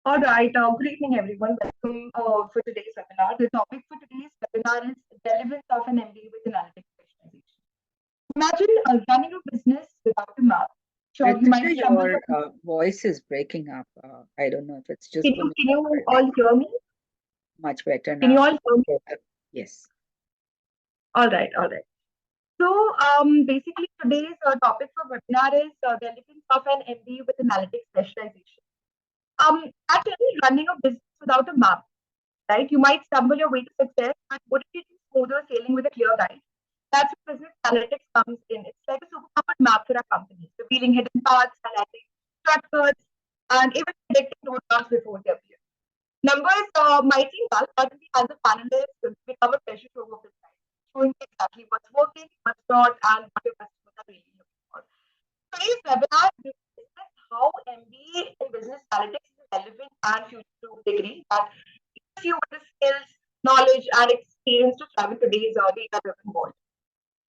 All right. Good evening, everyone. Welcome for today's webinar. The topic for today's webinar is relevance of an MBA with analytics specialization. Imagine running a business without a map. Sure, you might Ritika, stumble. your voice is breaking up. I don't know if it's just Can for you me. can you all hear me? Much better Can you now. all hear me? Yes. All right. All right. So, basically, today's topic for webinar is relevance of an MBA with analytics specialization. Actually, running a business without a map, right? You might stumble your way to success, but wouldn't it be smoother sailing with a clear guide? That's where business analytics comes in. It's like a superpowered map for our companies, revealing hidden paths, highlighting shortcuts, and even predicting roadblocks before they appear. Numbers might seem dull, but in the hands of analysts, they become a pressure trove of insight, showing exactly what's working, what's not, and what your customers are really looking for. Today's webinar discusses how MBA in business analytics is a relevant and future-proof degree that equips you with the skills, knowledge, and experience to thrive in today's data-driven world.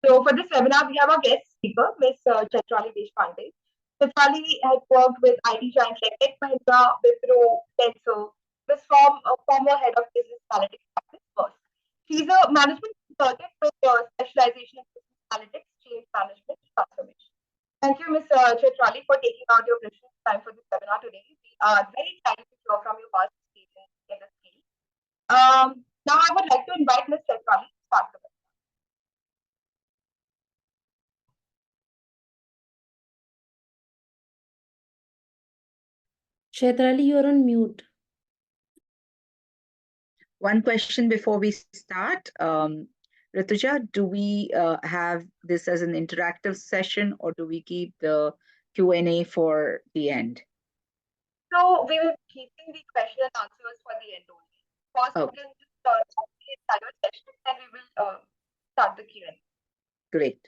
So for this webinar, we have our guest speaker, Ms. Chaitrali Deshpande. Chaitrali has worked with IT giants like TechMahindra, Wipro, Zensar, was former head of business analytics practice first. She's a management consultant with specialization in business analytics, change management, transformation. Thank you, Ms. Chaitrali, for taking out your precious time for this webinar today. We are very excited to hear from your vast experience in this field. Now, I would like to invite Ms. Chaitrali to start the webinar. Chaitrali, you're on mute. One question before we start. Rituja, do we have this as an interactive session or do we keep the Q&A for the end? So we will be keeping the question and answers for the end only. First, we can just start the entire session and we will start the Q&A. Great.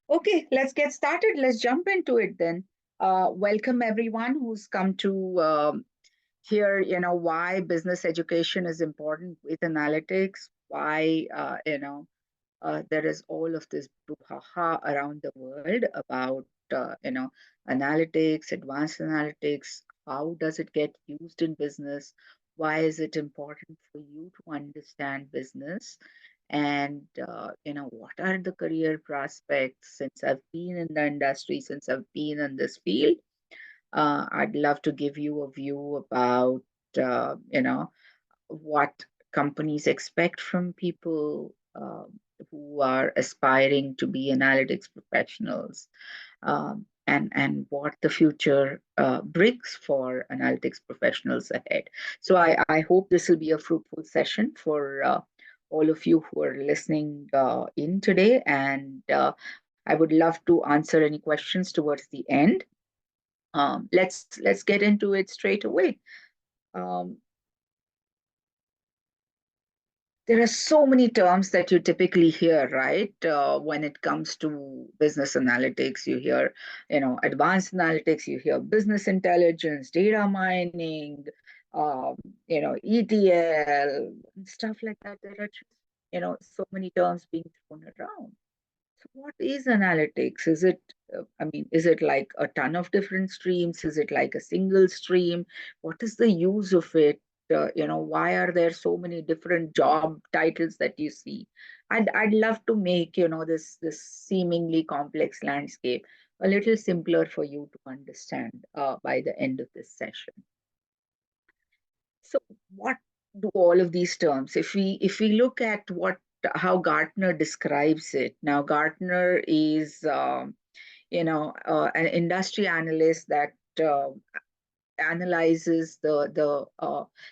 Okay, let's get started. Let's jump into it then. Welcome everyone who's come to hear, why business education is important with analytics, why, there is all of this brouhaha around the world about, analytics, advanced analytics. How does it get used in business? Why is it important for you to understand business? And, what are the career prospects? Since I've been in the industry, since I've been in this field, I'd love to give you a view about, what companies expect from people who are aspiring to be analytics professionals, and what the future brings for analytics professionals ahead. So I hope this will be a fruitful session for all of you who are listening in today. And I would love to answer any questions towards the end. Let's get into it straight away. There are so many terms that you typically hear, right? When it comes to business analytics, you hear, advanced analytics, you hear business intelligence, data mining, ETL, stuff like that. There are just, so many terms being thrown around. So what is analytics? Is it like a ton of different streams? Is it like a single stream? What is the use of it? Why are there so many different job titles that you see? I'd love to make, this seemingly complex landscape a little simpler for you to understand by the end of this session. So what do all of these terms, if we look at how Gartner describes it. Now, Gartner is, an industry analyst that analyzes the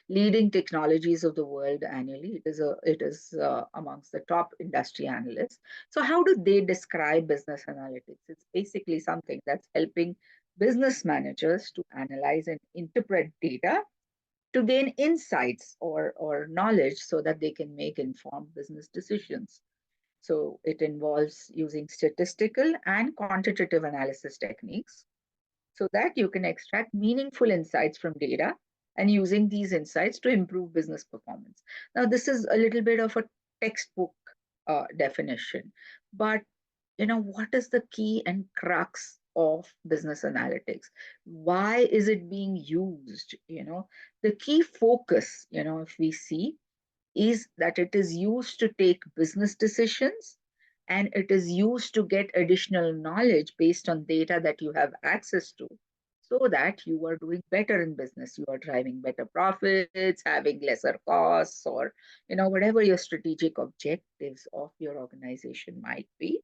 leading technologies of the world annually. It is amongst the top industry analysts. So how do they describe business analytics? It's basically something that's helping business managers to analyze and interpret data to gain insights or knowledge so that they can make informed business decisions. So it involves using statistical and quantitative analysis techniques so that you can extract meaningful insights from data and using these insights to improve business performance. Now, this is a little bit of a textbook definition, but what is the key and crux of business analytics. Why is it being used? The key focus, if we see, is that it is used to take business decisions, and it is used to get additional knowledge based on data that you have access to, so that you are doing better in business. You are driving better profits, having lesser costs, or whatever your strategic objectives of your organization might be.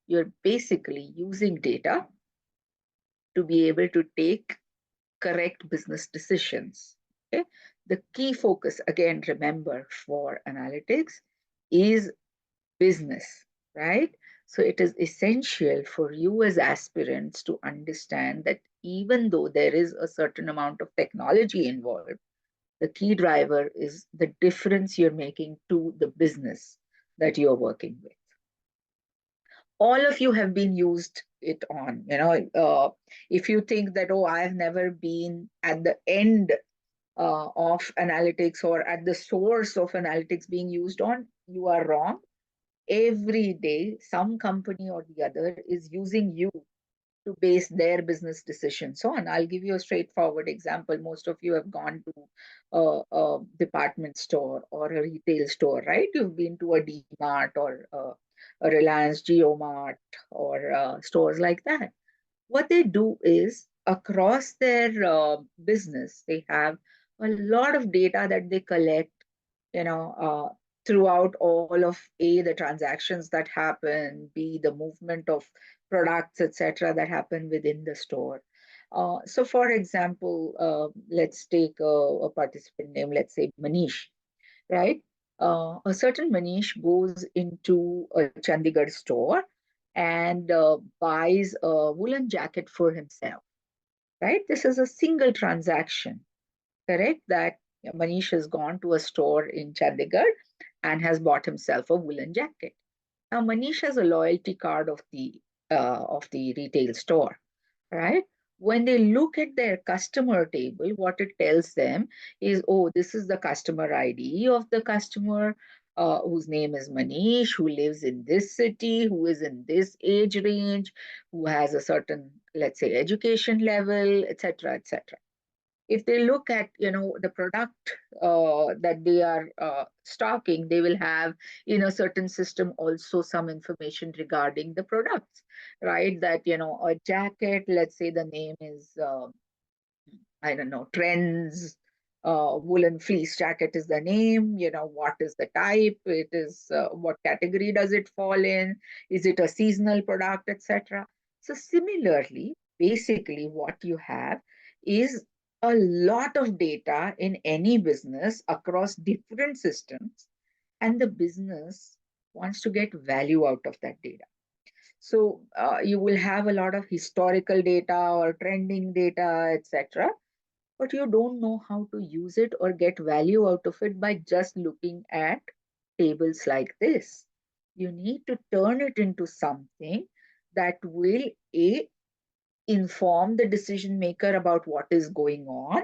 You're basically using data to be able to take correct business decisions. Okay? The key focus, again, remember, for analytics is business, right? So it is essential for you as aspirants to understand that even though there is a certain amount of technology involved, the key driver is the difference you're making to the business that you're working with. All of you have been used it on. If you think that, oh, I've never been at the end of analytics or at the source of analytics being used on, you are wrong. Every day, some company or the other is using you to base their business decisions on. I'll give you a straightforward example. Most of you have gone to a department store or a retail store, right? You've been to a D-Mart or a Reliance GeoMart or stores like that. What they do is, across their business, they have a lot of data that they collect, you know, throughout all of the transactions that happen, B, the movement of products, etc., that happen within the store. So, for example, let's take a participant name, let's say Manish, right? A certain Manish goes into a Chandigarh store and buys a woolen jacket for himself, right? This is a single transaction, correct? That Manish has gone to a store in Chandigarh and has bought himself a woolen jacket. Now, Manish has a loyalty card of the retail store, right? When they look at their customer table, what it tells them is, oh, this is the customer ID of the customer, whose name is Manish, who lives in this city, who is in this age range, who has a certain, let's say, education level, etc., etc. If they look at the product that they are stocking, they will have in a certain system also some information regarding the products, right? That a jacket, let's say the name is I don't know, Trends woolen fleece jacket is the name. What is the type? It is what category does it fall in? Is it a seasonal product, etc.? So similarly, basically what you have is a lot of data in any business across different systems, and the business wants to get value out of that data. So you will have a lot of historical data or trending data, etc., but you don't know how to use it or get value out of it by just looking at tables like this. You need to turn it into something that will inform the decision maker about what is going on,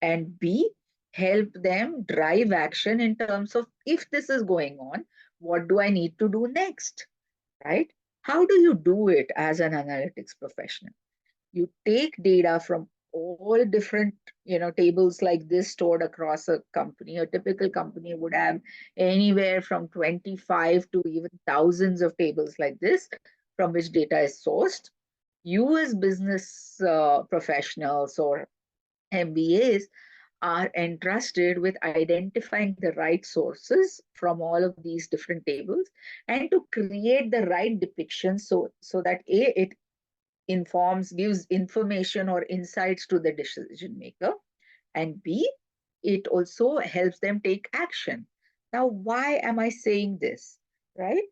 and B, help them drive action in terms of, if this is going on, what do I need to do next, right? How do you do it as an analytics professional? You take data from all different tables like this stored across a company. A typical company would have anywhere from 25 to even thousands of tables like this, from which data is sourced. You as business professionals or MBAs are entrusted with identifying the right sources from all of these different tables, and to create the right depiction, so that it informs, gives information or insights to the decision maker, and B, it also helps them take action. Now, why am I saying this, right?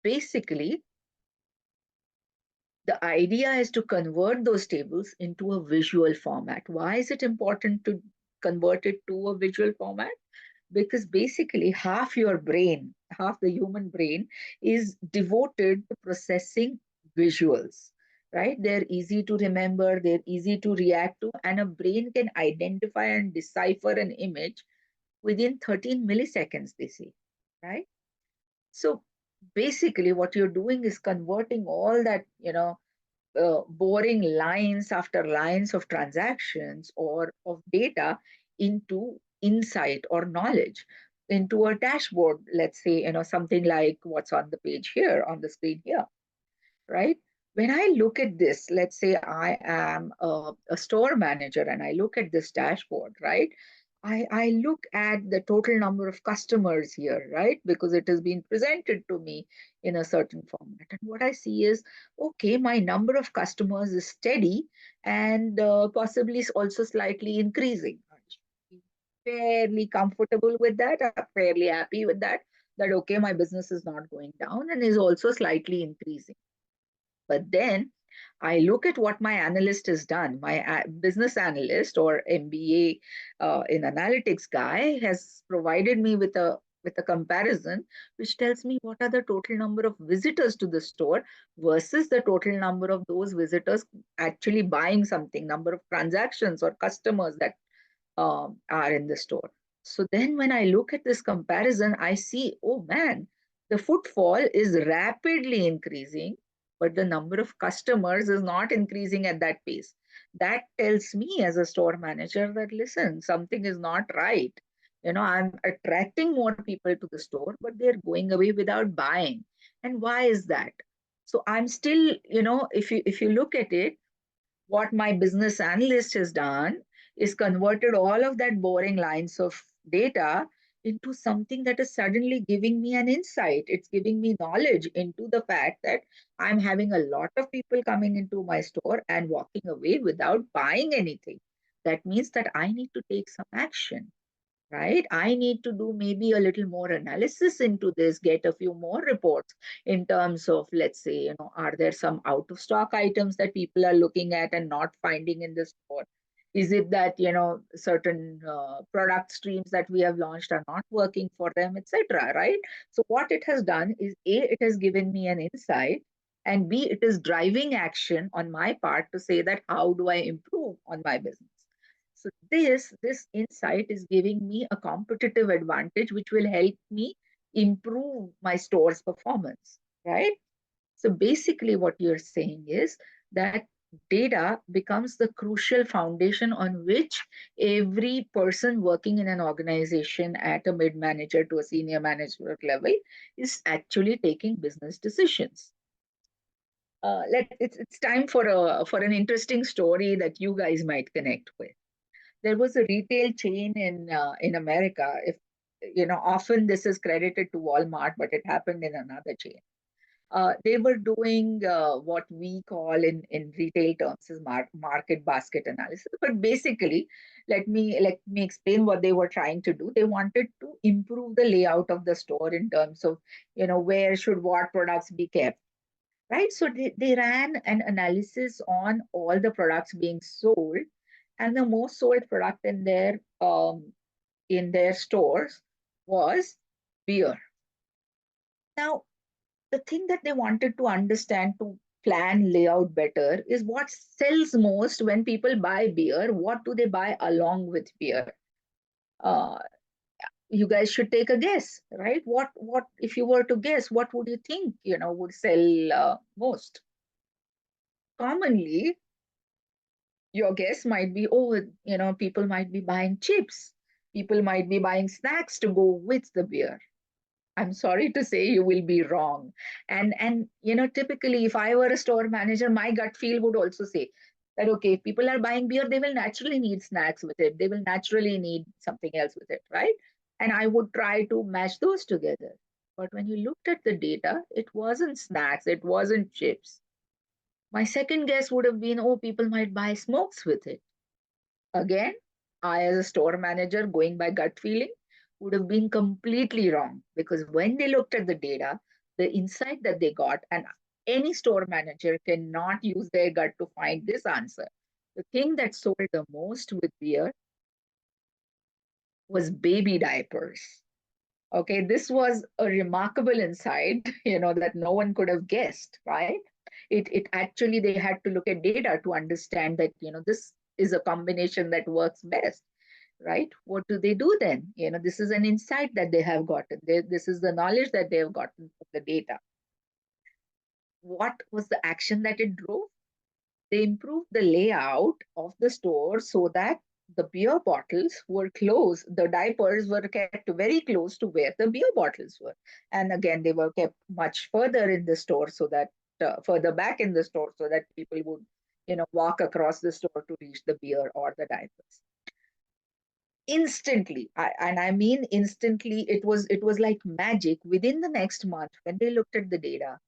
Basically, the idea is to convert those tables into a visual format. Why is it important to convert it to a visual format? Because basically half your brain, half the human brain, is devoted to processing visuals, right? They're easy to remember, they're easy to react to, and a brain can identify and decipher an image within 13 milliseconds, they say, right? So basically what you're doing is converting all that, boring lines after lines of transactions or of data into insight or knowledge, into a dashboard. Let's say, something like what's on the page here, on the screen here, right? When I look at this, let's say I am a store manager and I look at this dashboard, right? I look at the total number of customers here, right? Because it has been presented to me in a certain format. And what I see is, okay, my number of customers is steady and possibly also slightly increasing. I'm fairly comfortable with that. I'm fairly happy with that. That, okay, my business is not going down and is also slightly increasing. But then I look at what my analyst has done. My business analyst or MBA in analytics guy has provided me with a comparison which tells me what are the total number of visitors to the store versus the total number of those visitors actually buying something, number of transactions or customers that are in the store. So then when I look at this comparison, I see, oh man, the footfall is rapidly increasing, but the number of customers is not increasing at that pace. That tells me as a store manager that, listen, something is not right. I'm attracting more people to the store, but they're going away without buying. And why is that? So I'm still, if you look at it, what my business analyst has done is converted all of that boring lines of data into something that is suddenly giving me an insight. It's giving me knowledge into the fact that I'm having a lot of people coming into my store and walking away without buying anything. That means that I need to take some action, right? I need to do maybe a little more analysis into this, get a few more reports in terms of, let's say, are there some out of stock items that people are looking at and not finding in the store? Is it that, certain product streams that we have launched are not working for them, etc., right? So what it has done is, A, it has given me an insight, and B, it is driving action on my part to say that how do I improve on my business. So this insight is giving me a competitive advantage, which will help me improve my store's performance, right? So basically, what you're saying is that data becomes the crucial foundation on which every person working in an organization at a mid manager to a senior manager level is actually taking business decisions. It's time for an interesting story that you guys might connect with. There was a retail chain in America. If often this is credited to Walmart, but it happened in another chain. They were doing what we call in retail terms as market basket analysis. But basically, let me explain what they were trying to do. They wanted to improve the layout of the store in terms of where should what products be kept. Right, so they ran an analysis on all the products being sold, and the most sold product in their stores was beer. Now, the thing that they wanted to understand to plan layout better is what sells most when people buy beer. What do they buy along with beer? Uh, you guys should take a guess, right? What if you were to guess? What would you think would sell most? Commonly, your guess might be, oh, people might be buying chips. People might be buying snacks to go with the beer. I'm sorry to say you will be wrong. And typically, if I were a store manager, my gut feel would also say that, okay, if people are buying beer, they will naturally need snacks with it. They will naturally need something else with it, right? And I would try to match those together. But when you looked at the data, it wasn't snacks, it wasn't chips. My second guess would have been, oh, people might buy smokes with it. Again, I, as a store manager, going by gut feeling, would have been completely wrong, because when they looked at the data, the insight that they got, and any store manager cannot use their gut to find this answer. The thing that sold the most with beer was baby diapers. Okay, this was a remarkable insight, that no one could have guessed, right? It actually, they had to look at data to understand that, this is a combination that works best. right? What do they do then? This is an insight that they have gotten. This is the knowledge that they have gotten from the data. What was the action that it drove? They improved the layout of the store so that the beer bottles were close, the diapers were kept very close to where the beer bottles were. And again, they were kept much further in the store so that further back in the store so that people would, walk across the store to reach the beer or the diapers. Instantly, and I mean instantly, it was like magic. Within the next month, when they looked at the data,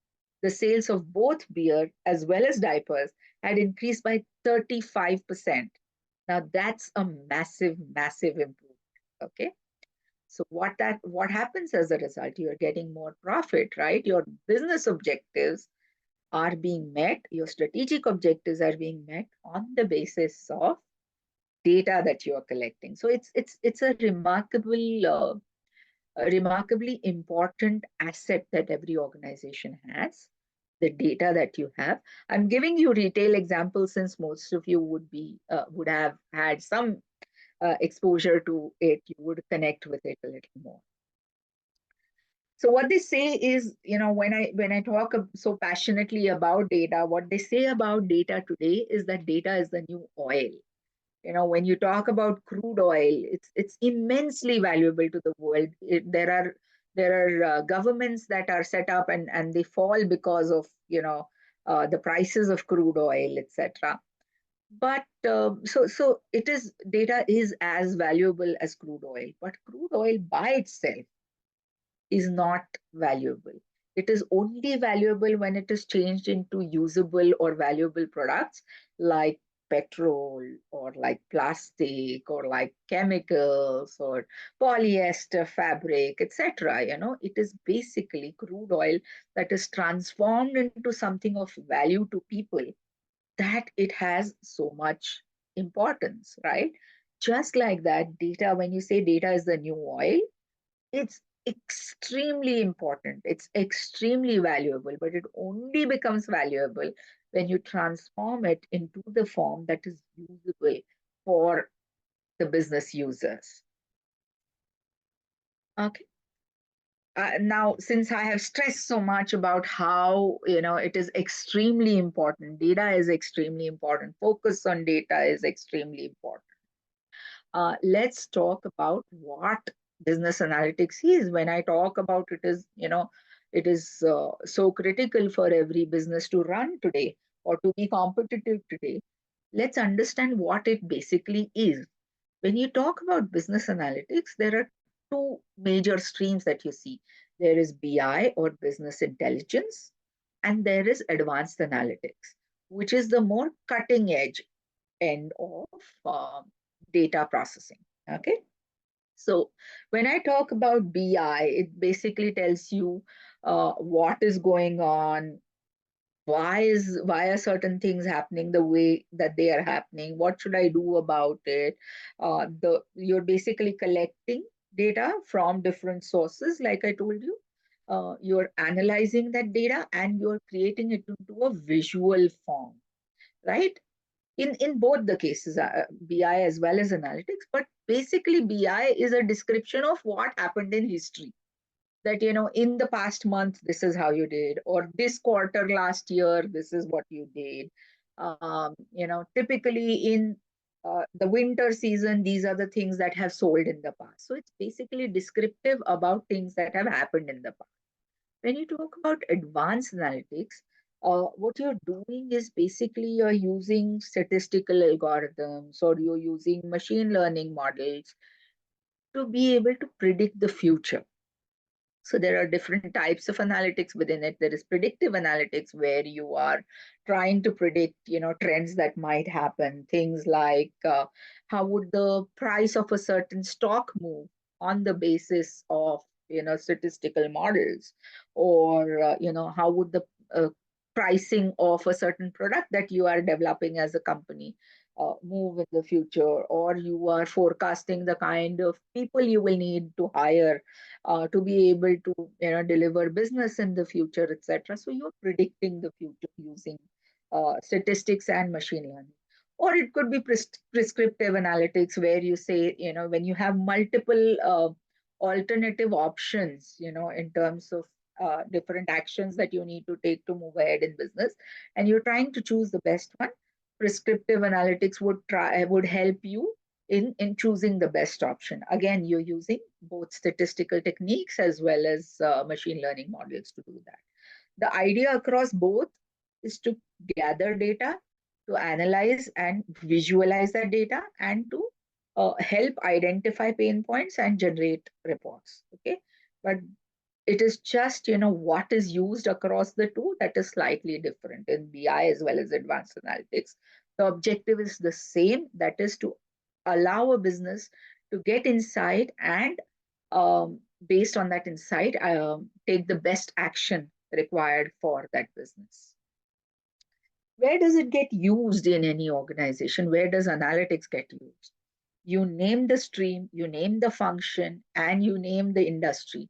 the sales of both beer as well as diapers had increased by 35%. Now that's a massive, massive improvement. Okay. So what happens as a result? You're getting more profit, right? Your business objectives are being met, your strategic objectives are being met on the basis of data that you are collecting. So it's a remarkably important asset that every organization has, the data that you have. I'm giving you retail examples since most of you would have had some exposure to it. You would connect with it a little more. So what they say is, when I talk so passionately about data, what they say about data today is that data is the new oil. When you talk about crude oil, it's immensely valuable to the world. There are governments that are set up and they fall because of the prices of crude oil, etc. But so it is, data is as valuable as crude oil, but crude oil by itself is not valuable. It is only valuable when it is changed into usable or valuable products like petrol or like plastic or like chemicals or polyester fabric, etc. It is basically crude oil that is transformed into something of value to people, that it has so much importance, right? Just like that, data, when you say data is the new oil, it's extremely important. It's extremely valuable, but it only becomes valuable when you transform it into the form that is usable for the business users. Okay. Now, since I have stressed so much about how it is extremely important, data is extremely important, focus on data is extremely important. Let's talk about what business analytics is. When I talk about it, is so critical for every business to run today or to be competitive today. Let's understand what it basically is. When you talk about business analytics, there are two major streams that you see. There is BI or business intelligence, and there is advanced analytics, which is the more cutting edge end of data processing. Okay. So when I talk about BI, it basically tells you what is going on, why are certain things happening the way that they are happening, what should I do about it. You're basically collecting data from different sources, like I told you. You're analyzing that data and you're creating it into a visual form, right? In both the cases, BI as well as analytics. But basically, BI is a description of what happened in history. That, in the past month, this is how you did, or this quarter last year, this is what you did. Typically in the winter season, these are the things that have sold in the past. So it's basically descriptive about things that have happened in the past. When you talk about advanced analytics, what you're doing is basically you're using statistical algorithms or you're using machine learning models to be able to predict the future. So there are different types of analytics within it. There is predictive analytics where you are trying to predict, trends that might happen. Things like how would the price of a certain stock move on the basis of, statistical models, or how would the pricing of a certain product that you are developing as a company move in the future, or you are forecasting the kind of people you will need to hire to be able to deliver business in the future, etc. So you're predicting the future using statistics and machine learning. Or it could be prescriptive analytics, where you say, when you have multiple alternative options, in terms of different actions that you need to take to move ahead in business, and you're trying to choose the best one. Prescriptive analytics would help you in choosing the best option. Again, you're using both statistical techniques as well as machine learning models to do that. The idea across both is to gather data, to analyze and visualize that data, and to help identify pain points and generate reports. Okay, but it is just, what is used across the two that is slightly different in BI as well as advanced analytics. The objective is the same, that is to allow a business to get insight and, based on that insight, take the best action required for that business. Where does it get used in any organization? Where does analytics get used? You name the stream, you name the function, and you name the industry.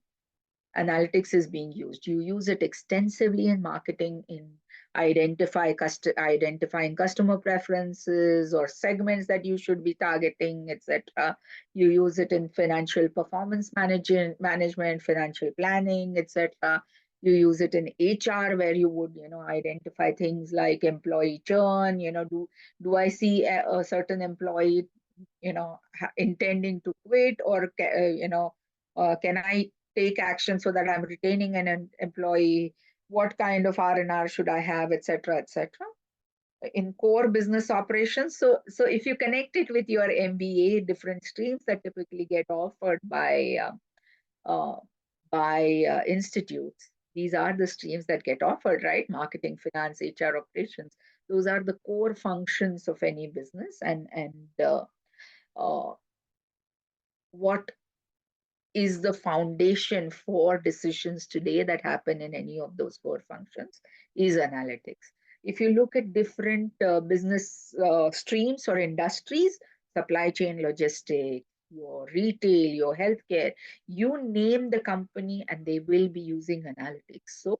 Analytics is being used. You use it extensively in marketing, in identifying customer preferences or segments that you should be targeting, etc. You use it in financial performance management, financial planning, etc. You use it in HR, where you would, identify things like employee churn. Do I see a certain employee, intending to quit, or can I take action so that I'm retaining an employee? What kind of R&R should I have, etc., etc. In core business operations. So if you connect it with your MBA, different streams that typically get offered uh, by institutes, these are the streams that get offered, right? Marketing, finance, HR, operations. Those are the core functions of any business, and uh, what is the foundation for decisions today that happen in any of those core functions is analytics. If you look at different business streams or industries, supply chain, logistics, your retail, your healthcare, you name the company and they will be using analytics. So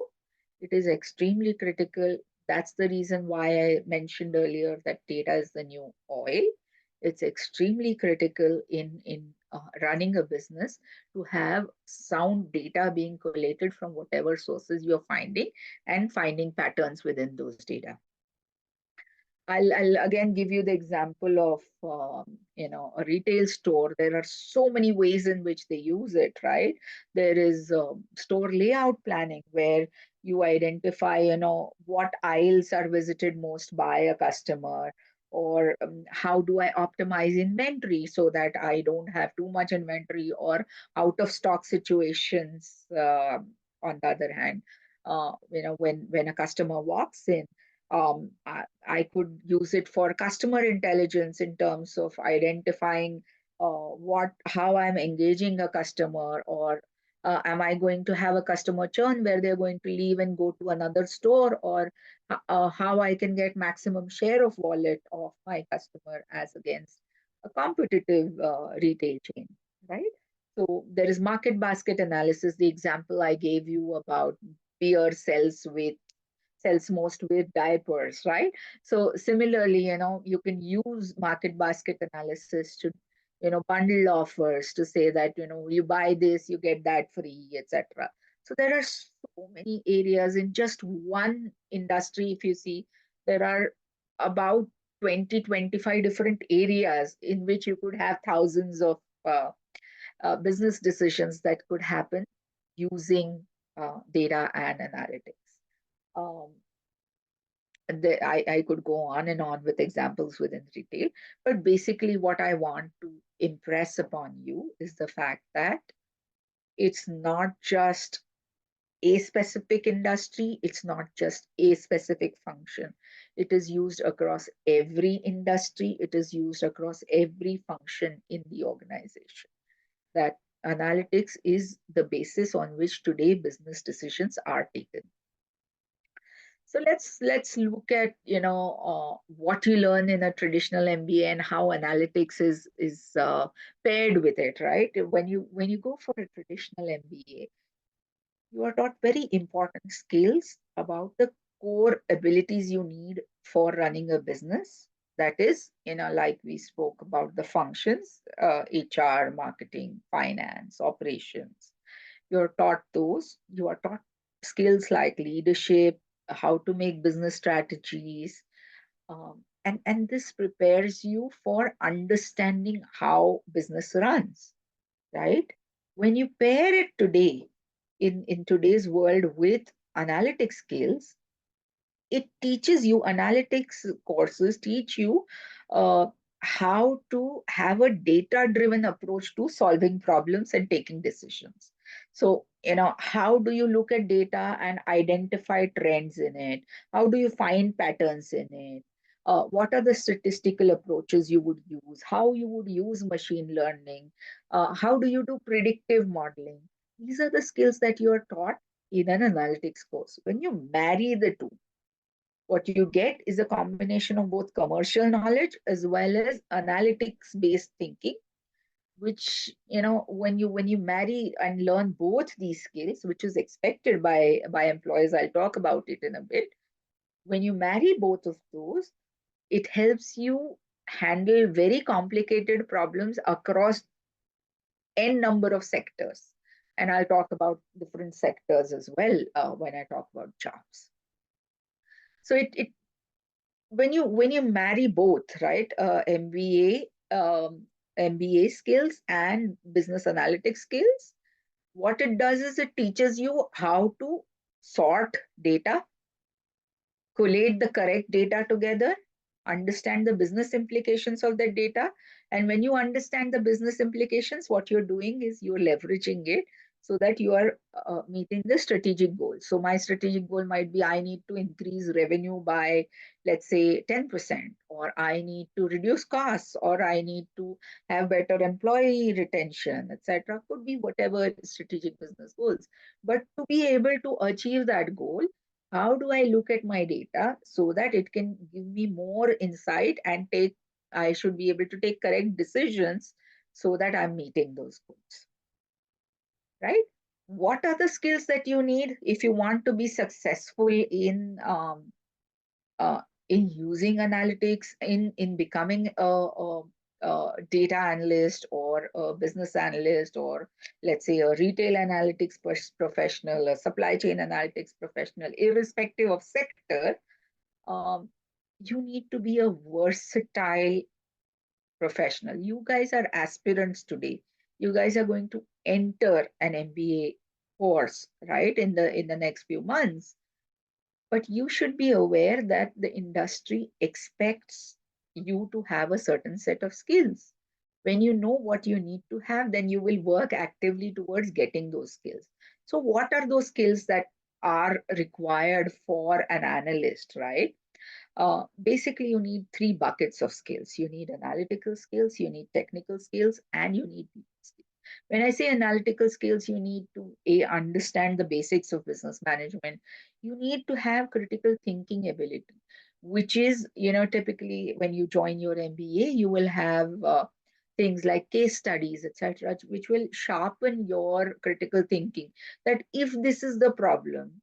it is extremely critical. That's the reason why I mentioned earlier that data is the new oil. It's extremely critical in running a business, to have sound data being collated from whatever sources you're finding, and finding patterns within those data. I'll again give you the example of a retail store. There are so many ways in which they use it, right? There is store layout planning, where you identify what aisles are visited most by a customer, or how do I optimize inventory so that I don't have too much inventory or out of stock situations. On the other hand, when a customer walks in, I could use it for customer intelligence in terms of identifying how I'm engaging a customer, or am I going to have a customer churn where they're going to leave and go to another store, or how I can get maximum share of wallet of my customer as against a competitive retail chain, right? So there is market basket analysis, the example I gave you about beer sells most with diapers, right? So similarly, you can use market basket analysis to, bundle offers to say that, you buy this, you get that free, etc. So there are so many areas in just one industry. If you see, there are about 20-25 different areas in which you could have thousands of business decisions that could happen using data and analytics. Um, I could go on and on with examples within retail, but basically, what I want to impress upon you is the fact that it's not just a specific industry, it's not just a specific function. It is used across every industry, it is used across every function in the organization. That analytics is the basis on which today business decisions are taken. So let's look at what you learn in a traditional MBA and how analytics is paired with it, right? When you go for a traditional MBA, you are taught very important skills about the core abilities you need for running a business. That is, like we spoke about the functions, HR, marketing, finance, operations. You're taught those. You are taught skills like leadership, how to make business strategies, and this prepares you for understanding how business runs, right? When you pair it today, in today's world, with analytic skills, it teaches you, analytics courses teach you uh, how to have a data driven approach to solving problems and taking decisions. So how do you look at data and identify trends in it? How do you find patterns in it? What are the statistical approaches you would use? How you would use machine learning? How do you do predictive modeling? These are the skills that you are taught in an analytics course. When you marry the two, what you get is a combination of both commercial knowledge as well as analytics based thinking, which when you marry and learn both these skills, which is expected by employers, I'll talk about it in a bit. When you marry both of those, it helps you handle very complicated problems across n number of sectors, and I'll talk about different sectors as well when I talk about jobs. So it when you marry both, right, MBA skills and business analytics skills, what it does is it teaches you how to sort data, collate the correct data together, understand the business implications of that data. And when you understand the business implications, what you're doing is you're leveraging it so that you are meeting the strategic goal. So my strategic goal might be I need to increase revenue by, let's say, 10%, or I need to reduce costs, or I need to have better employee retention, etc. Could be whatever strategic business goals. But to be able to achieve that goal, how do I look at my data so that it can give me more insight and I should be able to take correct decisions so that I'm meeting those goals, right? What are the skills that you need if you want to be successful uh, in using analytics, in becoming a data analyst or a business analyst, or let's say a retail analytics professional, a supply chain analytics professional, irrespective of sector? um, you need to be a versatile professional. You guys are aspirants today. You guys are going to enter an MBA course, right, in the next few months. But you should be aware that the industry expects you to have a certain set of skills. When you know what you need to have, then you will work actively towards getting those skills. So, what are those skills that are required for an analyst, right? Basically, you need three buckets of skills. You need analytical skills, you need technical skills, and you need people skills. When I say analytical skills, you need to understand the basics of business management. You need to have critical thinking ability, which is, typically when you join your MBA, you will have things like case studies, etc., which will sharpen your critical thinking. That if this is the problem,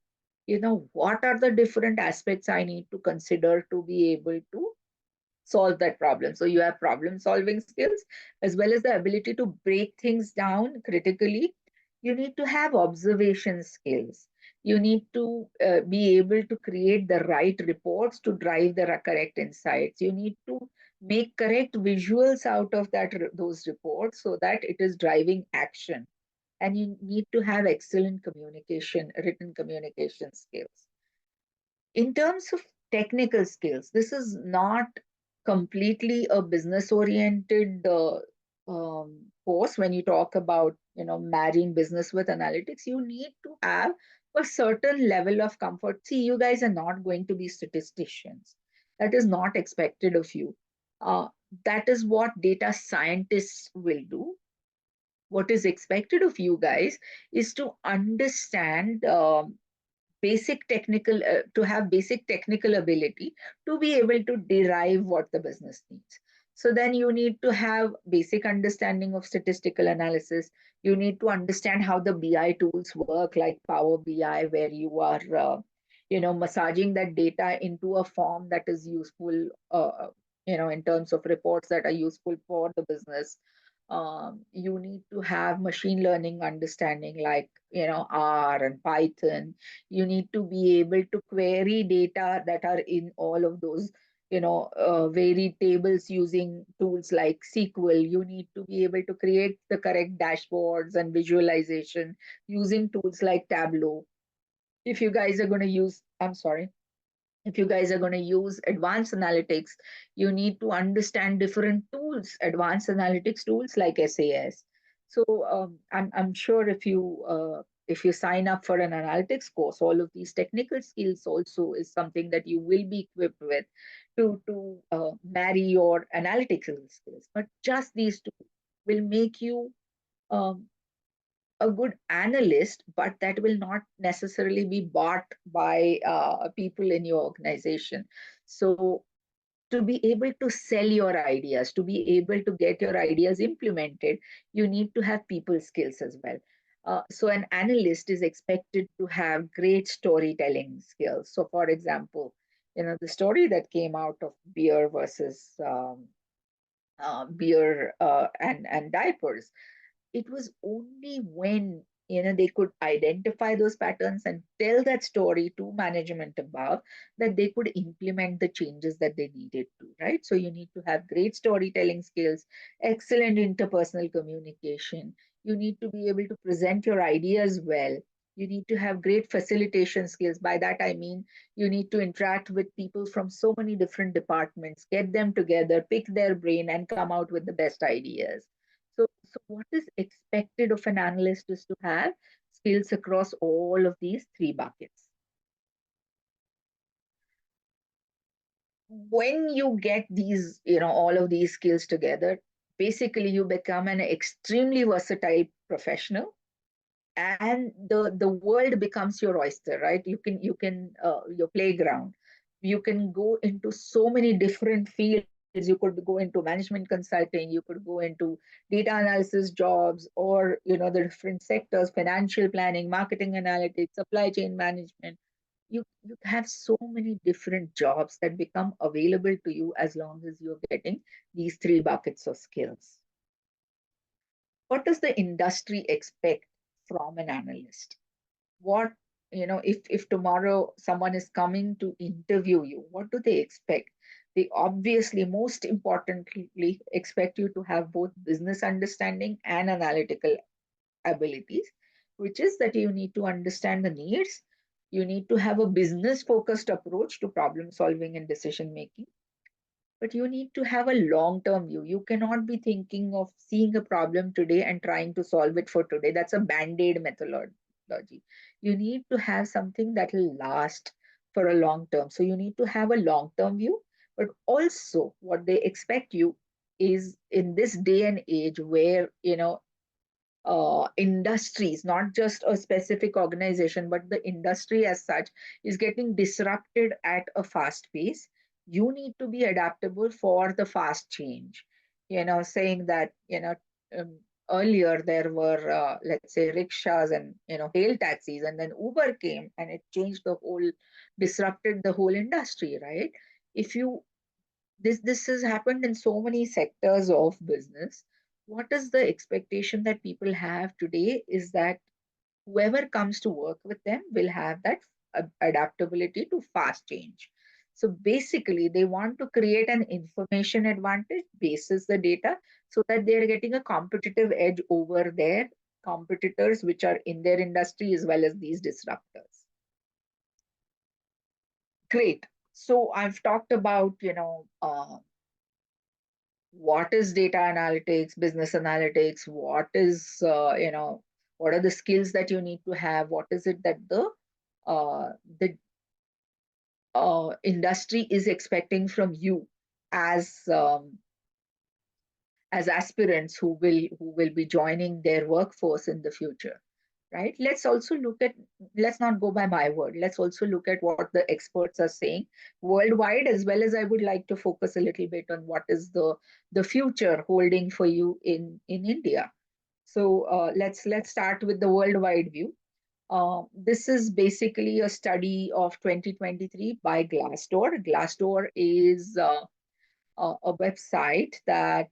what are the different aspects I need to consider to be able to solve that problem. So you have problem solving skills as well as the ability to break things down critically. You need to have observation skills. You need to be able to create the right reports to drive the correct insights. You need to make correct visuals out of those reports so that it is driving action. And you need to have excellent communication, written communication skills. In terms of technical skills, this is not completely a business oriented course. When you talk about marrying business with analytics, you need to have a certain level of comfort. See, you guys are not going to be statisticians. That is not expected of you. uh, that is what data scientists will do. What is expected of you guys is to understand basic technical to have basic technical ability to be able to derive what the business needs. So then you need to have basic understanding of statistical analysis. You need to understand how the BI tools work, like Power BI, where you are massaging that data into a form that is useful in terms of reports that are useful for the business. You need to have machine learning understanding like, R and Python. You need to be able to query data that are in all of those, varied tables using tools like SQL. You need to be able to create the correct dashboards and visualization using tools like Tableau. If you guys are going to use, I'm sorry, if you guys are going to use advanced analytics, you need to understand different tools, advanced analytics tools like SAS. So I'm sure if you sign up for an analytics course, all of these technical skills also is something that you will be equipped with to marry your analytical skills. But just these two will make you um, a good analyst, but that will not necessarily be bought by people in your organization. So, to be able to sell your ideas, to be able to get your ideas implemented, you need to have people skills as well. So, an analyst is expected to have great storytelling skills. So, for example, the story that came out of beer versus beer and diapers, it was only when they could identify those patterns and tell that story to management above that they could implement the changes that they needed to, right? So you need to have great storytelling skills, excellent interpersonal communication. You need to be able to present your ideas well. You need to have great facilitation skills. By that I mean you need to interact with people from so many different departments, get them together, pick their brain and come out with the best ideas. So what is expected of an analyst is to have skills across all of these three buckets. When you get these, all of these skills together, basically you become an extremely versatile professional, and the world becomes your oyster, right? You can your playground. You can go into so many different fields. You could go into management consulting, you could go into data analysis jobs, or the different sectors, financial planning, marketing analytics, supply chain management. You have so many different jobs that become available to you as long as you're getting these three buckets of skills. What does the industry expect from an analyst? What, if tomorrow someone is coming to interview you, what do they expect? They obviously, most importantly, expect you to have both business understanding and analytical abilities, which is that you need to understand the needs. You need to have a business focused approach to problem solving and decision making, but you need to have a long term view. You cannot be thinking of seeing a problem today and trying to solve it for today. That's a band aid methodology. You need to have something that will last for a long term. So you need to have a long term view, but also what they expect you is in this day and age where, industries, not just a specific organization, but the industry as such is getting disrupted at a fast pace. You need to be adaptable for the fast change. Saying that, um, earlier there were, let's say, rickshaws and, hail taxis, and then Uber came and it changed disrupted the whole industry, right? If you this has happened in so many sectors of business. What is the expectation that people have today is that whoever comes to work with them will have that adaptability to fast change. So basically, they want to create an information advantage basis the data so that they're getting a competitive edge over their competitors, which are in their industry as well as these disruptors. Great. So I've talked about, what is data analytics, business analytics, what are the skills that you need to have, what is it that the industry is expecting from you as as aspirants who will be joining their workforce in the future, right? Let's not go by my word. Let's also look at what the experts are saying worldwide, as well as I would like to focus a little bit on what is the future holding for you in India. So let's start with the worldwide view. This is basically a study of 2023 by Glassdoor. Glassdoor is a website that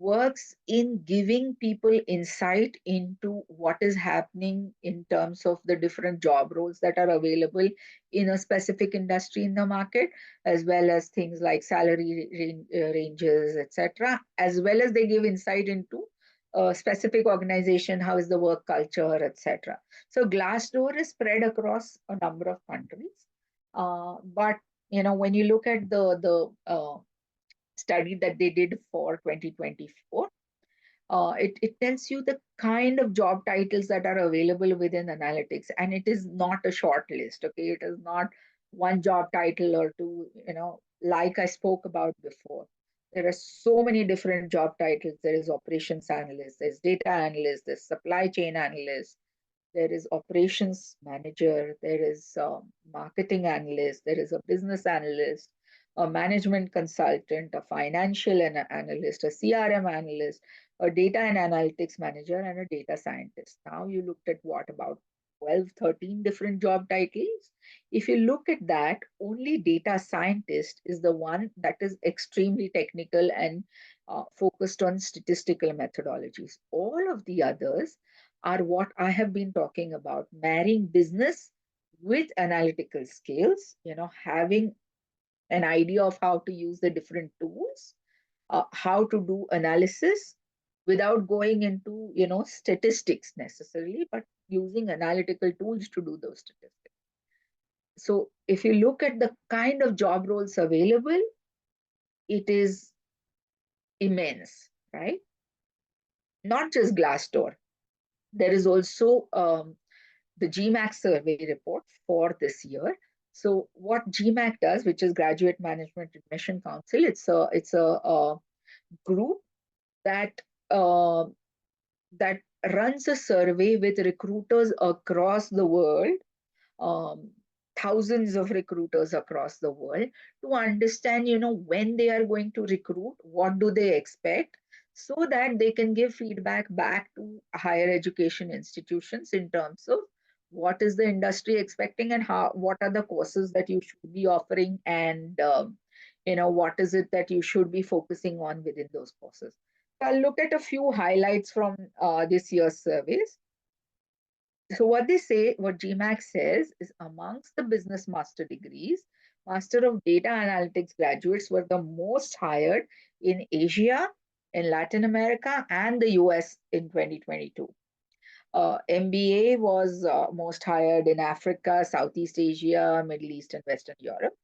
works in giving people insight into what is happening in terms of the different job roles that are available in a specific industry in the market, as well as things like salary ranges, etc. As well as they give insight into a specific organization, how is the work culture, etc. So Glassdoor is spread across a number of countries, but when you look at the study that they did for 2024, it tells you the kind of job titles that are available within analytics, and it is not a short list. Okay, it is not one job title or two, like I spoke about before. There are so many different job titles. There is operations analyst, there's data analyst, there's supply chain analyst, there is operations manager, there is marketing analyst, there is a business analyst, a management consultant, a financial analyst, a CRM analyst, a data and analytics manager, and a data scientist. Now you looked at what, about 12, 13 different job titles? If you look at that, only data scientist is the one that is extremely technical and focused on statistical methodologies. All of the others are what I have been talking about, marrying business with analytical skills, having an idea of how to use the different tools, how to do analysis without going into, statistics necessarily, but using analytical tools to do those statistics. So if you look at the kind of job roles available, it is immense, right? Not just Glassdoor. There is also the GMAC survey report for this year. So what GMAC does, which is Graduate Management Admission Council, it's a group that uh, that runs a survey with recruiters across the world, um, thousands of recruiters across the world, to understand, when they are going to recruit, what do they expect, so that they can give feedback back to higher education institutions in terms of what is the industry expecting, and what are the courses that you should be offering, and what is it that you should be focusing on within those courses. So I'll look at a few highlights from this year's surveys. So what GMAC says is, amongst the business master degrees, Master of Data Analytics graduates were the most hired in Asia, in Latin America, and the US in 2022. MBA was most hired in Africa, Southeast Asia, Middle East, and Western Europe.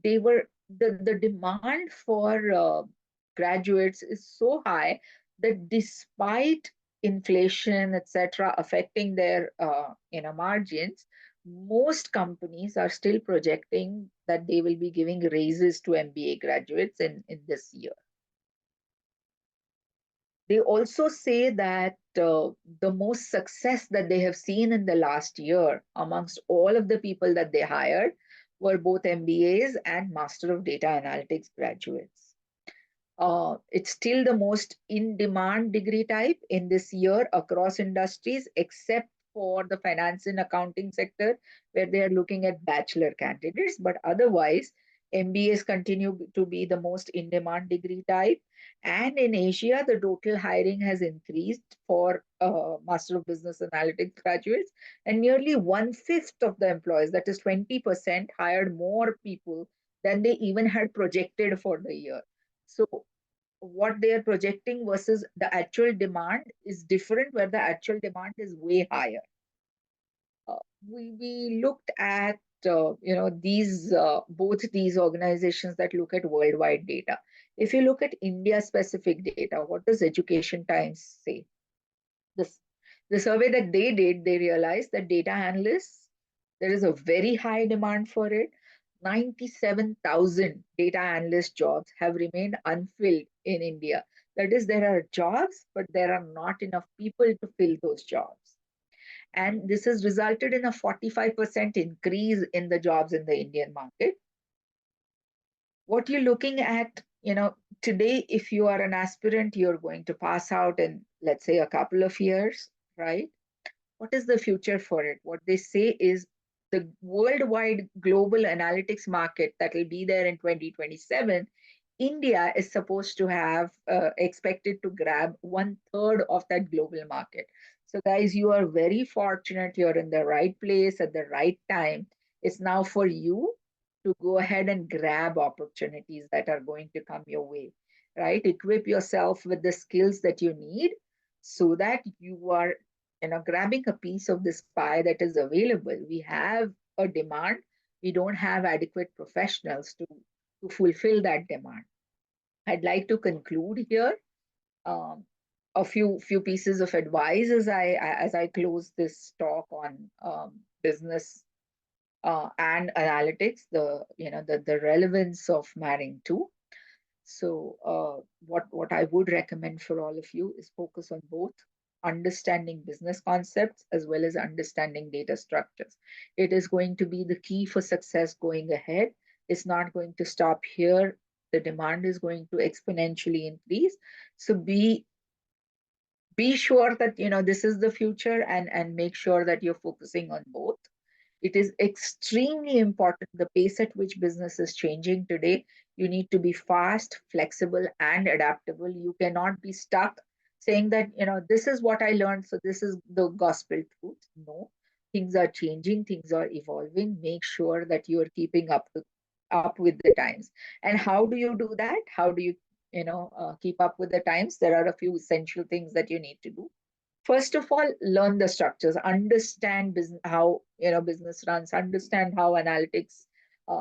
They were the demand for graduates is so high that despite inflation, etc., affecting their margins, most companies are still projecting that they will be giving raises to MBA graduates in this year. They also say that the most success that they have seen in the last year amongst all of the people that they hired were both MBAs and Master of Data Analytics graduates. It's still the most in-demand degree type in this year across industries, except for the finance and accounting sector, where they are looking at bachelor candidates. But otherwise, MBAs continue to be the most in-demand degree type. And in Asia, the total hiring has increased for Master of Business Analytics graduates, and nearly 1/5 of the employees, that is 20%, hired more people than they even had projected for the year. So what they are projecting versus the actual demand is different, where the actual demand is way higher. We looked at these both these organizations that look at worldwide data. If you look at India specific data, what does Education Times say? This the survey that they did, they realized that data analysts, there is a very high demand for it. 97,000 data analyst jobs have remained unfilled in India. That is, there are jobs, but there are not enough people to fill those jobs. And this has resulted in a 45% increase in the jobs in the Indian market. What you're looking at, today, if you are an aspirant, you're going to pass out in, let's say, a couple of years, right? What is the future for it? What they say is the worldwide global analytics market that will be there in 2027, India is supposed to have expected to grab 1/3 of that global market. So, guys, you are very fortunate. You're in the right place at the right time. It's now for you to go ahead and grab opportunities that are going to come your way, right? Equip yourself with the skills that you need so that you are, grabbing a piece of this pie that is available. We have a demand. We don't have adequate professionals to fulfill that demand. I'd like to conclude here. Um, a few pieces of advice as I close this talk on business and analytics, the relevance of marrying two. So what I would recommend for all of you is focus on both understanding business concepts as well as understanding data structures. It is going to be the key for success going ahead. It's not going to stop here. The demand is going to exponentially increase. So be sure that this is the future, and make sure that you're focusing on both. It is extremely important the pace at which business is changing today. You need to be fast, flexible, and adaptable. You cannot be stuck saying that, this is what I learned, so this is the gospel truth. No, things are changing, things are evolving. Make sure that you are keeping up with the times. And how do you do that? How do you, keep up with the times? There are a few essential things that you need to do. First of all, learn the structures, understand business, how business runs, understand how analytics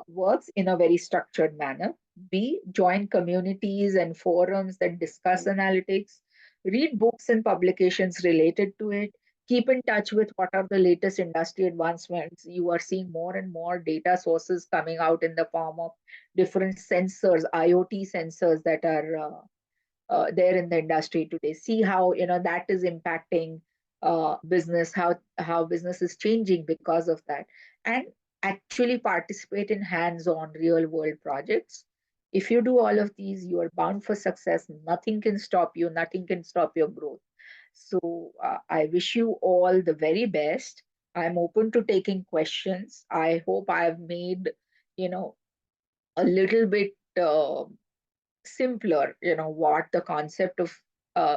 works in a very structured manner. B, join communities and forums that discuss analytics. Read books and publications related to it. Keep in touch with what are the latest industry advancements. You are seeing more and more data sources coming out in the form of different sensors, IoT sensors that are there in the industry today. See how that is impacting business, how business is changing because of that, and actually participate in hands-on real-world projects. If you do all of these, you are bound for success. Nothing can stop you. Nothing can stop your growth. So I wish you all the very best. I'm open to taking questions. I hope I've made you know a little bit. Simpler, what the concept of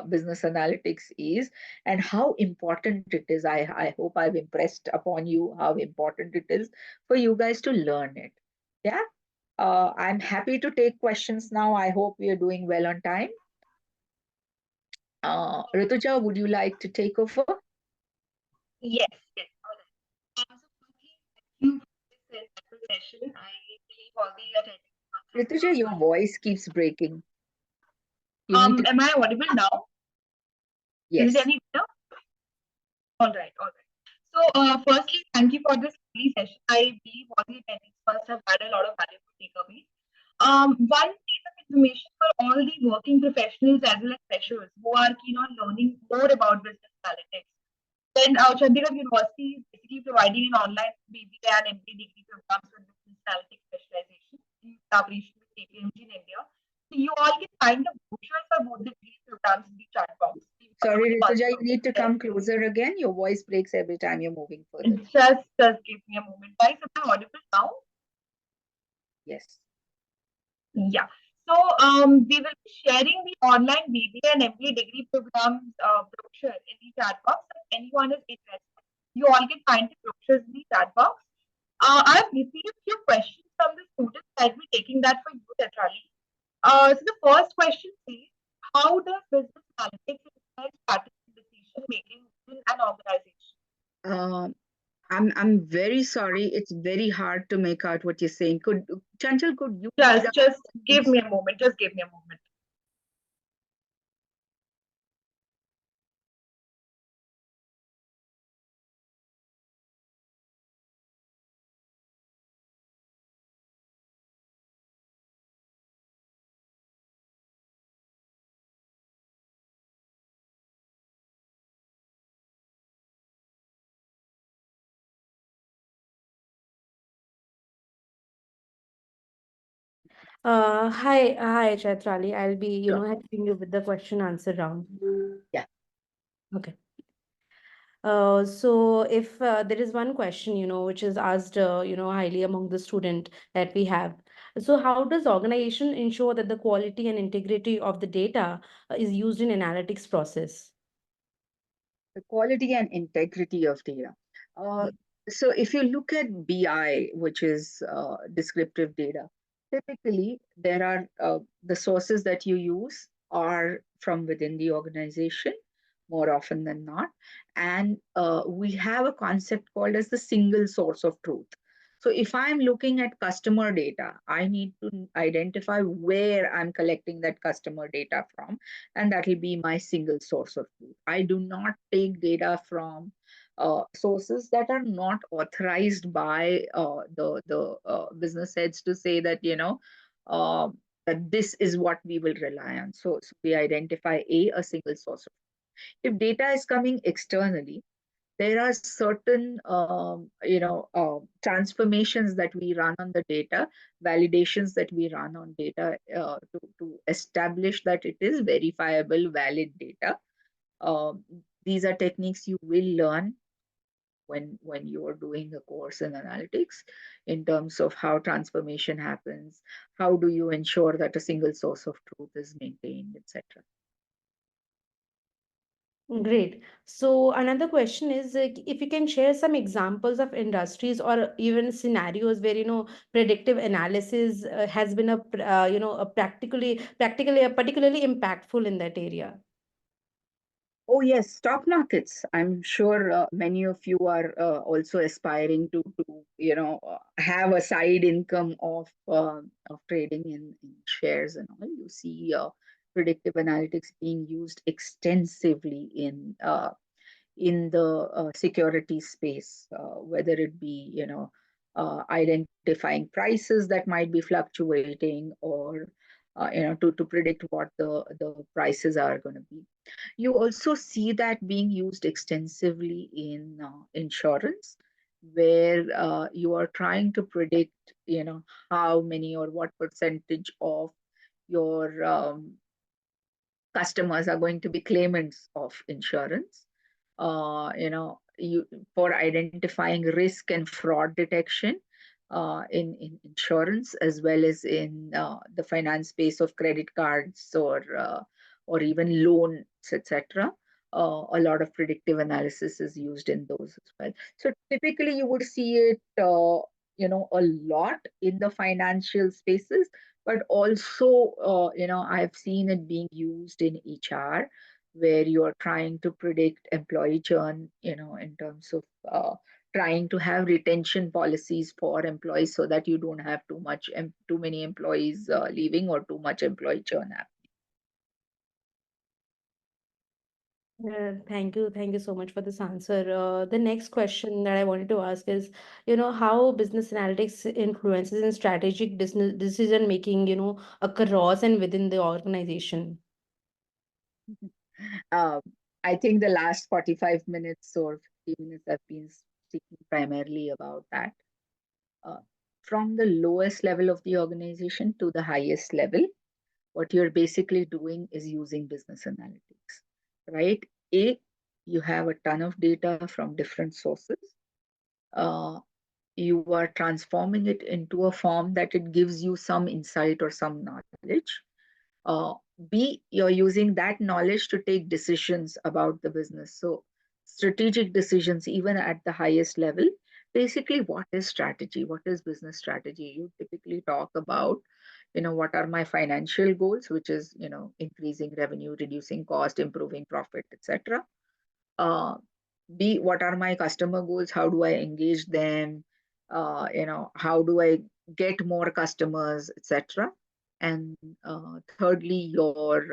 business analytics is and how important it is. I hope I've impressed upon you how important it is for you guys to learn it. Yeah. I'm happy to take questions now. I hope we are doing well on time. Rituja, would you like to take over? Yes, yes. All right. So firstly, thank you for this insightful session. I believe all the attendees must have Rituja, learned your something. voice keeps breaking. You need to. Am I audible now? Is it Yes. any better? All right, all right. So, firstly, thank you for this lovely session. I believe all the attendees must have had a lot of valuable takeaways. One piece of information for all the working professionals as well as freshers who are keen on learning more about business analytics. Then, Chandigarh University is basically providing an online BBA and MBA degree programs with business analytics specialization in collaboration with KPMG in India. So, you all can find the brochures for both the degree programs in the chat box. You can Sorry, upload the Rituja, you multiple need to there. come closer again. Your voice breaks every time you're moving further. Just give me a moment, guys. Am I audible now? Yes. Yeah. So we will be sharing the online BBA and MBA degree programs brochure in the chat box. If anyone is interested, you all can find the brochures in the chat box. I have received a few questions from the students. I'll be taking that for you, Chaitrali. So the first question is, how does business analytics influence strategic decision making in an organization? Um, I'm very sorry. It's very hard to make out what you're saying. Chanchal, could you read out, Just give please? me a moment. Just give me a moment. Hi, Chaitrali. I'll be, Sure. helping you with the question answer round. Yeah. Okay. So if there is one question, which is asked, highly among the student that we have. So how does organization ensure that the quality and integrity of the data is used in analytics process? The quality and integrity of data. Uh, so if you look at BI, which is descriptive data, typically there are the sources that you use are from within the organization more often than not. And we have a concept called as the single source of truth. So if I'm looking at customer data, I need to identify where I'm collecting that customer data from, and that will be my single source of truth. I do not take data from sources that are not authorized by the business heads to say that uh, that this is what we will rely on. So we identify a single source. If data is coming externally, there are certain transformations that we run on the data, validations that we run on data to establish that it is verifiable valid data. These are techniques you will learn when you are doing a course in analytics, in terms of how transformation happens, how do you ensure that a single source of truth is maintained, etc. Great. So another question is if you can share some examples of industries or even scenarios where predictive analysis has been a practically particularly impactful in that area. Oh, yes, stock markets. I'm sure many of you are also aspiring to have a side income of trading in shares and all. You see predictive analytics being used extensively in the security space, whether it be identifying prices that might be fluctuating, or to predict what the prices are going to be. You also see that being used extensively in insurance, where you are trying to predict, how many or what percentage of your customers are going to be claimants of insurance. You for identifying risk and fraud detection in insurance, as well as in the finance space of credit cards or even loans, etc. A lot of predictive analysis is used in those as well. So typically, you would see it, a lot in the financial spaces, but also I've seen it being used in HR, where you are trying to predict employee churn, in terms of trying to have retention policies for employees so that you don't have too many employees leaving, or too much employee churn happening. Thank you so much for this answer. The next question that I wanted to ask is, how business analytics influences in strategic decision making, across and within the organization. um, I think the last 45 minutes or 50 minutes have been speaking primarily about that. uh, from the lowest level of the organization to the highest level, what you're basically doing is using business analytics, right? You have a ton of data from different sources. Uh, you are transforming it into a form that it gives you some insight or some knowledge. uh, B, you're using that knowledge to take decisions about the business. So, strategic decisions, even at the highest level. Basically, what is strategy? What is business strategy? You typically talk about, what are my financial goals, which is, increasing revenue, reducing cost, improving profit, etc. Uh, B, what are my customer goals? How do I engage them? How do I get more customers, etc. And thirdly, your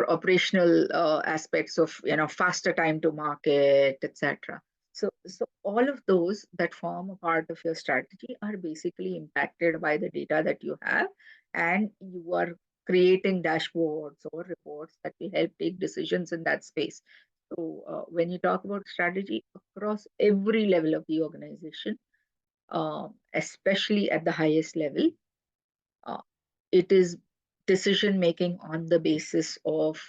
operational aspects of faster time to market, etc. So all of those that form a part of your strategy are basically impacted by the data that you have, and you are creating dashboards or reports that will help take decisions in that space. So when you talk about strategy across every level of the organization, especially at the highest level, uh, it is decision making on the basis of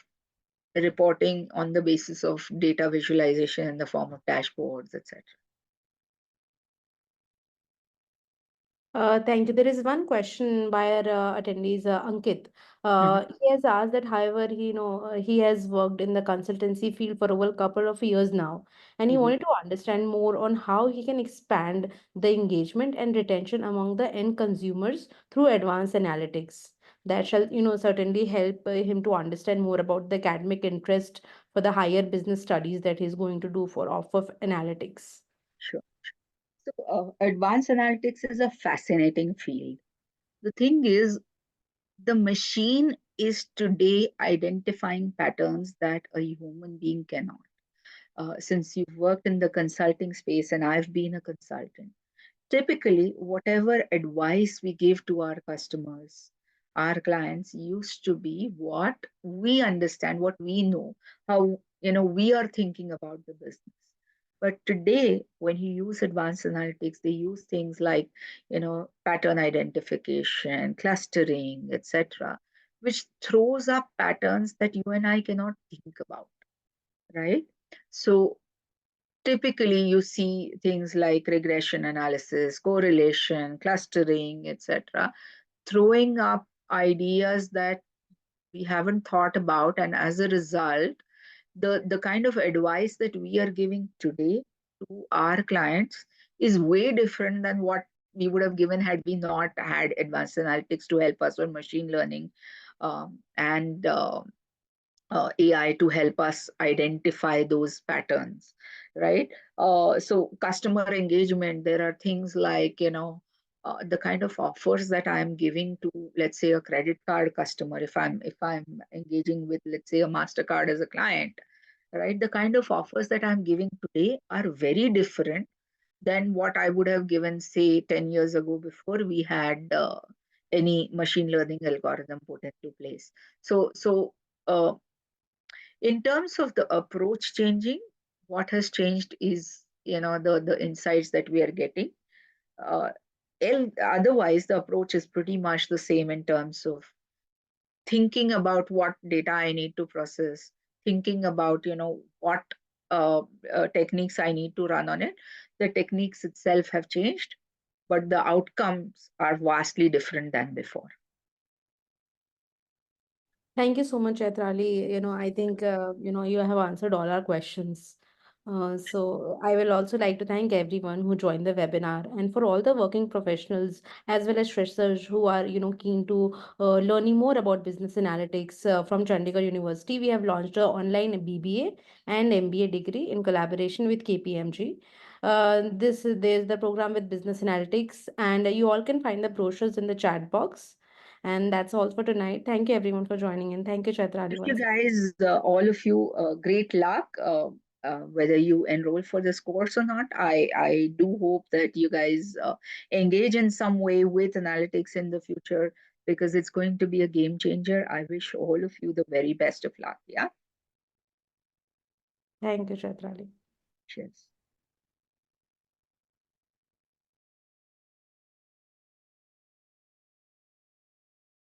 reporting on the basis of data visualization in the form of dashboards, etc. Thank you. There is one question by our attendees, Ankit. Mhm, He has asked that, however, he has worked in the consultancy field for over a couple of years now, and he mhm. wanted to understand more on how he can expand the engagement and retention among the end consumers through advanced analytics. That shall, certainly help him to understand more about the academic interest for the higher business studies that he's going to do for off of analytics. Sure. So, advanced analytics is a fascinating field. The thing is, the machine is today identifying patterns that a human being cannot. Since you've worked in the consulting space and I've been a consultant, typically, whatever advice we give to our customers, our clients used to be what we understand, what we know, how we are thinking about the business. But today, when you use advanced analytics, they use things like pattern identification, clustering, etc., which throws up patterns that you and I cannot think about, right? So typically you see things like regression analysis, correlation, clustering, etc., throwing up ideas that we haven't thought about. And as a result, the kind of advice that we are giving today to our clients is way different than what we would have given had we not had advanced analytics to help us, or machine learning and AI to help us identify those patterns, right? So customer engagement, there are things like, the kind of offers that I'm giving to, let's say, a credit card customer, if I'm engaging with, let's say, a Mastercard as a client, right? The kind of offers that I'm giving today are very different than what I would have given, say, 10 years ago before we had any machine learning algorithm put into place. So uh, in terms of the approach changing, what has changed is the insights that we are getting. uh, Otherwise the approach is pretty much the same in terms of thinking about what data I need to process, thinking about what techniques I need to run on it. The techniques itself have changed, but the outcomes are vastly different than before. Thank you so much, Chaitrali. I think, you have answered all our questions. So I will also like to thank everyone who joined the webinar, and for all the working professionals as well as freshers who are, keen to learning more about business analytics from Chandigarh University. We have launched an online BBA and MBA degree in collaboration with KPMG. There's the program with business analytics, and you all can find the brochures in the chat box. And that's all for tonight. Thank you everyone for joining in. Thank you, Chaitrali, Wish you once again. guys, all of you, great luck. Whether you enroll for this course or not, I do hope that you guys engage in some way with analytics in the future, because it's going to be a game changer. I wish all of you the very best of luck. Yeah. Thank you, Chaitrali. Cheers.